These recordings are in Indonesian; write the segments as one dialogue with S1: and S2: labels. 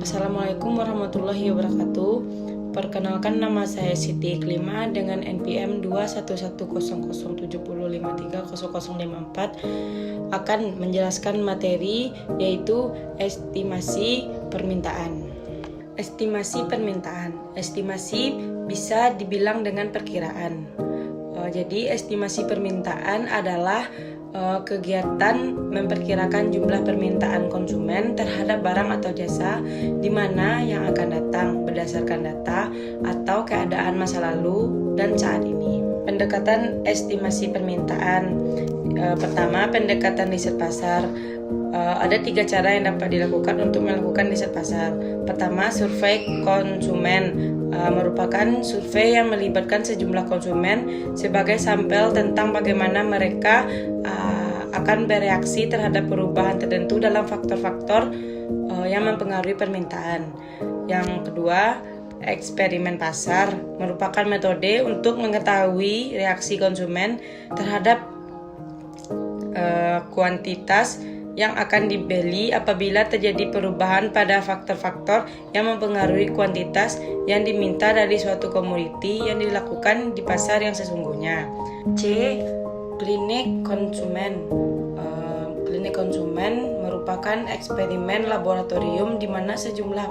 S1: Assalamualaikum warahmatullahi wabarakatuh. Perkenalkan, nama saya Siti Iklima dengan NPM 2110070530054 akan menjelaskan materi yaitu estimasi permintaan. Estimasi permintaan. Estimasi bisa dibilang dengan perkiraan. Jadi estimasi permintaan adalah kegiatan memperkirakan jumlah permintaan konsumen terhadap barang atau jasa di mana yang akan datang berdasarkan data atau keadaan masa lalu dan saat ini. Pendekatan estimasi permintaan. Pertama, pendekatan riset pasar. Ada 3 cara yang dapat dilakukan untuk melakukan riset pasar. Pertama, survei konsumen. Merupakan survei yang melibatkan sejumlah konsumen sebagai sampel tentang bagaimana mereka akan bereaksi terhadap perubahan tertentu dalam faktor-faktor yang mempengaruhi permintaan. Yang kedua, eksperimen pasar merupakan metode untuk mengetahui reaksi konsumen terhadap kuantitas yang akan dibeli apabila terjadi perubahan pada faktor-faktor yang mempengaruhi kuantitas yang diminta dari suatu komoditi yang dilakukan di pasar yang sesungguhnya. C. Klinik konsumen. Klinik konsumen merupakan eksperimen laboratorium di mana sejumlah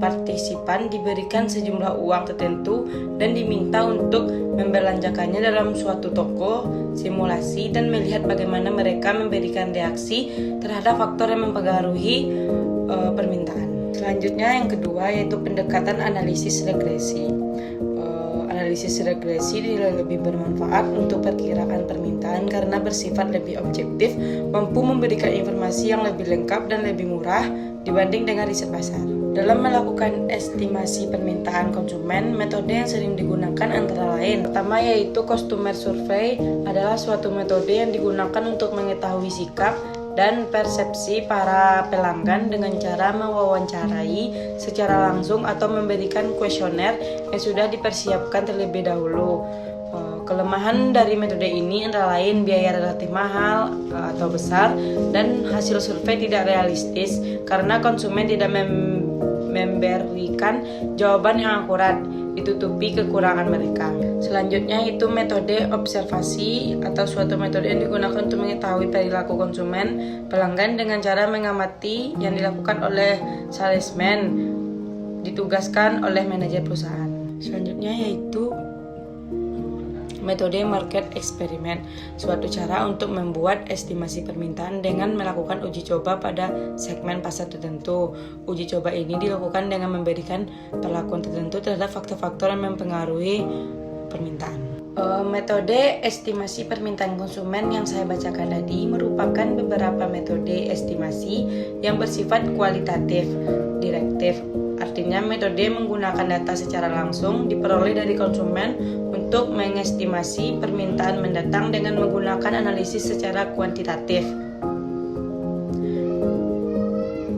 S1: partisipan diberikan sejumlah uang tertentu dan diminta untuk membelanjakannya dalam suatu toko simulasi dan melihat bagaimana mereka memberikan reaksi terhadap faktor yang mempengaruhi permintaan. Selanjutnya yang kedua yaitu pendekatan analisis regresi. Analisis regresi lebih bermanfaat untuk perkiraan permintaan karena bersifat lebih objektif, mampu memberikan informasi yang lebih lengkap dan lebih murah dibanding dengan riset pasar. Dalam melakukan estimasi permintaan konsumen, metode yang sering digunakan antara lain. Pertama yaitu customer survey adalah suatu metode yang digunakan untuk mengetahui sikap dan persepsi para pelanggan dengan cara mewawancarai secara langsung atau memberikan kuesioner yang sudah dipersiapkan terlebih dahulu. Kelemahan dari metode ini antara lain biaya relatif mahal atau besar dan hasil survei tidak realistis karena konsumen tidak memberikan jawaban yang akurat, ditutupi kekurangan mereka. Selanjutnya itu metode observasi atau suatu metode yang digunakan untuk mengetahui perilaku konsumen pelanggan dengan cara mengamati yang dilakukan oleh salesman ditugaskan oleh manajer perusahaan. Selanjutnya yaitu metode market experiment, suatu cara untuk membuat estimasi permintaan dengan melakukan uji coba pada segmen pasar tertentu. Uji coba ini dilakukan dengan memberikan perlakuan tertentu terhadap faktor-faktor yang mempengaruhi permintaan. Metode estimasi permintaan konsumen yang saya bacakan tadi merupakan beberapa metode estimasi yang bersifat kualitatif, direktif. Artinya metode menggunakan data secara langsung diperoleh dari konsumen untuk mengestimasi permintaan mendatang dengan menggunakan analisis secara kuantitatif.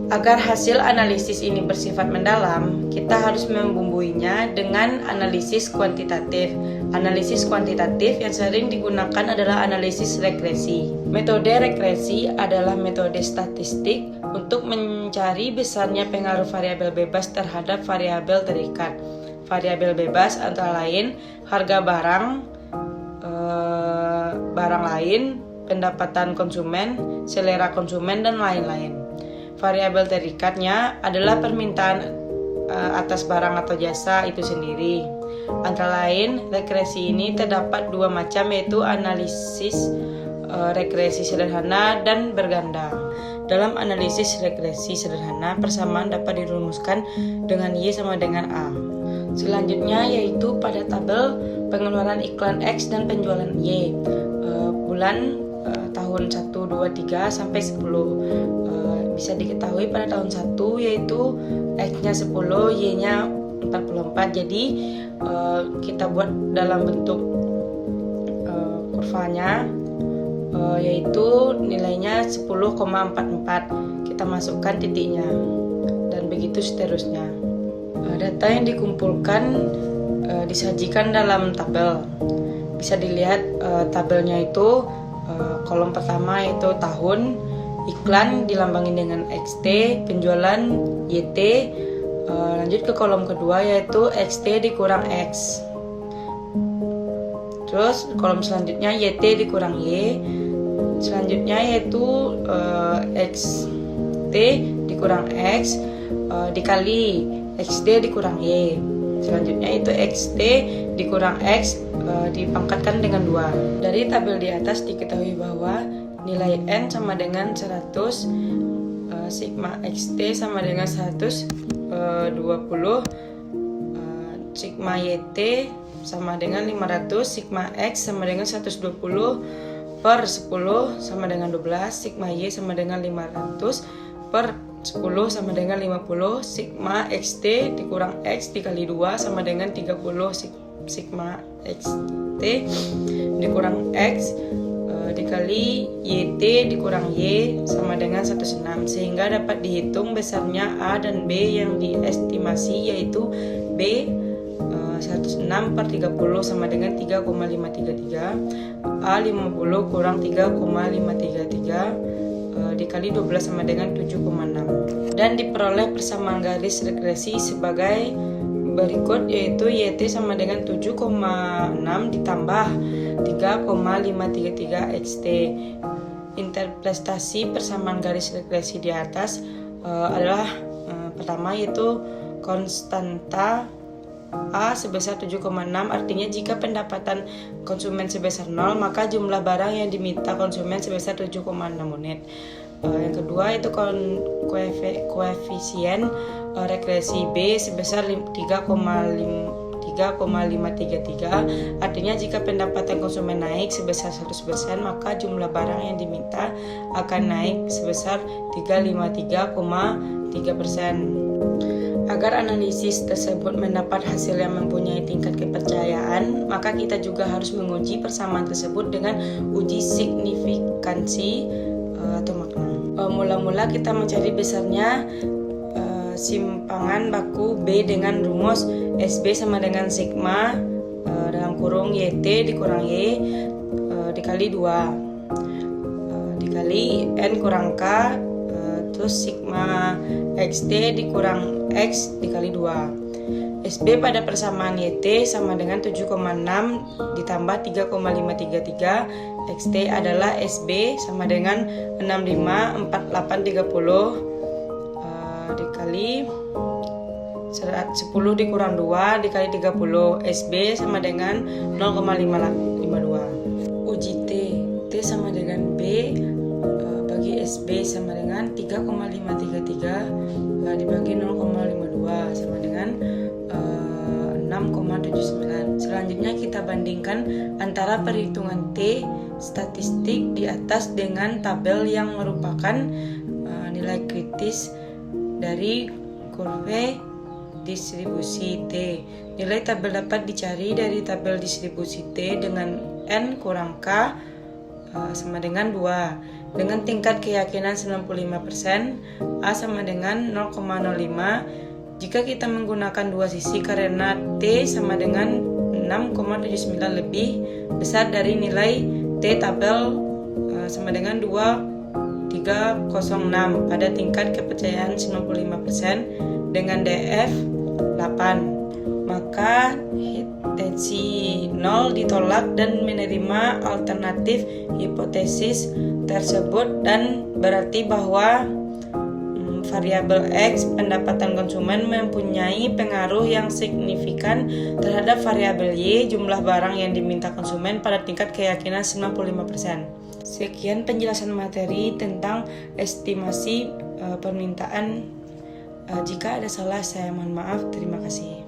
S1: Agar hasil analisis ini bersifat mendalam, kita harus membumbuinya dengan analisis kuantitatif. Analisis kuantitatif yang sering digunakan adalah analisis regresi. Metode regresi adalah metode statistik untuk mencari besarnya pengaruh variabel bebas terhadap variabel terikat. Variabel bebas antara lain harga barang lain, pendapatan konsumen, selera konsumen, dan lain-lain. Variabel terikatnya adalah permintaan atas barang atau jasa itu sendiri. Antara lain, regresi ini terdapat 2 macam yaitu analisis regresi sederhana dan berganda. Dalam analisis regresi sederhana, persamaan dapat dirumuskan dengan Y sama dengan A. Selanjutnya yaitu pada tabel pengeluaran iklan X dan penjualan Y. Bulan tahun 1, 2, 3 sampai 10. Bisa diketahui pada tahun 1 yaitu X-nya 10, Y-nya 44. Jadi kita buat dalam bentuk kurvanya yaitu nilainya 10,44. Kita masukkan titiknya dan begitu seterusnya. Data yang dikumpulkan disajikan dalam tabel. Bisa dilihat tabelnya itu kolom pertama yaitu tahun, iklan dilambangi dengan XT, penjualan YT, Lanjut ke kolom kedua, yaitu XT dikurang X. Terus kolom selanjutnya YT dikurang Y. Selanjutnya yaitu XT dikurang X dikali XD dikurang Y. Selanjutnya itu XT dikurang X dipangkatkan dengan 2. Dari tabel di atas diketahui bahwa nilai N sama dengan 100, sigma XT sama dengan 120, sigma YT sama dengan 500, sigma X sama dengan 120 per 10 sama dengan 12, sigma Y sama dengan 500 per 10 sama dengan 50, sigma XT dikurang X dikali 2 sama dengan 30, sigma XT dikurang X dikali YT dikurang Y sama dengan 106, sehingga dapat dihitung besarnya A dan B yang diestimasi, yaitu B 106 per 30 sama dengan 3,533, A 50 kurang 3,533 dikali 12 sama dengan 7,6, dan diperoleh persamaan garis regresi sebagai berikut, yaitu YT sama dengan 7,6 ditambah 3,533 XT. Interpretasi persamaan garis regresi di atas adalah pertama, yaitu konstanta A sebesar 7,6, artinya jika pendapatan konsumen sebesar 0, maka jumlah barang yang diminta konsumen sebesar 7,6 unit. Yang kedua itu koefisien regresi B sebesar 3,533, artinya jika pendapatan konsumen naik sebesar 100%, maka jumlah barang yang diminta akan naik sebesar 353,3%. Agar analisis tersebut mendapat hasil yang mempunyai tingkat kepercayaan, maka kita juga harus menguji persamaan tersebut dengan uji signifikansi atau makna. Mula-mula kita mencari besarnya simpangan baku B dengan rumus SB sama dengan sigma dalam kurung YT dikurang Y dikali 2 dikali N kurang K, terus sigma XT dikurang X dikali 2. SB pada persamaan YT sama dengan 7,6 ditambah 3,533. XT adalah SB sama dengan 654830 dikali 10 dikurang 2 dikali 30. SB sama dengan 0,552. Uji T sama dengan B bagi SB sama dengan 3,533 dibagi 0,52 sama dengan 6,79. Selanjutnya kita bandingkan antara perhitungan T statistik di atas dengan tabel yang merupakan nilai kritis dari kurve distribusi T. Nilai tabel dapat dicari dari tabel distribusi T dengan N kurang K sama dengan 2 dengan tingkat keyakinan 95%, A sama dengan 0,05 jika kita menggunakan dua sisi, karena T sama dengan 6,79 lebih besar dari nilai T tabel sama dengan 2306 pada tingkat kepercayaan 95% dengan DF 8, maka hipotesis 0 ditolak dan menerima alternatif hipotesis tersebut, dan berarti bahwa variabel X pendapatan konsumen mempunyai pengaruh yang signifikan terhadap variabel Y jumlah barang yang diminta konsumen pada tingkat keyakinan 95%. Sekian penjelasan materi tentang estimasi permintaan. Jika ada salah saya mohon maaf. Terima kasih.